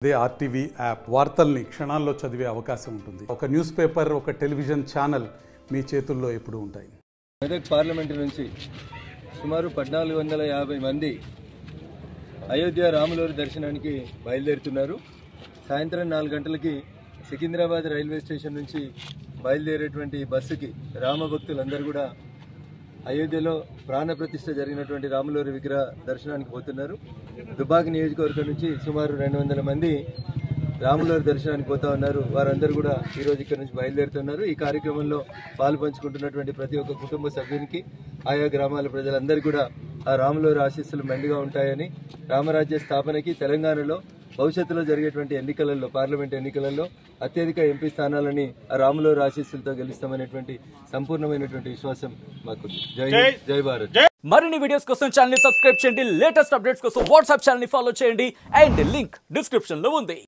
అదే RTV app వార్తల్ని క్షణాల్లో చదివే అవకాశం ఉంటుంది. ఒక న్యూస్ పేపర్, ఒక టెలివిజన్ ఛానల్ మీ చేతుల్లో ఎప్పుడూ ఉంటాయి. మెదక్ పార్లమెంటు నుంచి సుమారు 1450 మంది అయోధ్య రాములవారి దర్శనానికి బయలుదేరుతున్నారు. సాయంత్రం 4 గంటలకి సికింద్రాబాద్ రైల్వే స్టేషన్ నుంచి బయలుదేరేటువంటి బస్సుకి రామభక్తులందరూ కూడా అయోధ్యలో ప్రాణప్రతిష్ఠ జరిగినటువంటి రాములవారి విగ్రహ దర్శనానికి పోతున్నారు. దుబాక్ నియోజకవర్గం నుంచి సుమారు 200 మంది రాములవారి దర్శనానికి పోతా ఉన్నారు. వారందరూ కూడా ఈరోజు ఇక్కడ నుంచి బయలుదేరుతున్నారు. ఈ కార్యక్రమంలో పాలు పంచుకుంటున్నటువంటి ప్రతి ఒక్క కుటుంబ సభ్యునికి, ఆయా గ్రామాల ప్రజలందరూ కూడా ఆ రాములవారి ఆశీస్సులు మెండుగా ఉంటాయని, రామరాజ్య స్థాపనకి తెలంగాణలో భవిష్యత్తులో జరిగేటువంటి ఎన్నికలలో, పార్లమెంట్ ఎన్నికలలో అత్యధిక ఎంపీ స్థానాలని ఆ రాములవారి ఆశీస్సులతో గెలుస్తామనేటువంటి సంపూర్ణమైనటువంటి విశ్వాసం మాకుంది. జై హింద్, జై భారత్. మరిన్ని వీడియోస్ కోసం ఛానల్ ని సబ్స్క్రైబ్ చేయండి. లేటెస్ట్ అప్డేట్స్ కోసం వాట్సాప్ ఛానల్ ని ఫాలో చేయండి. అండ్ లింక్ డిస్క్రిప్షన్ లో ఉంది.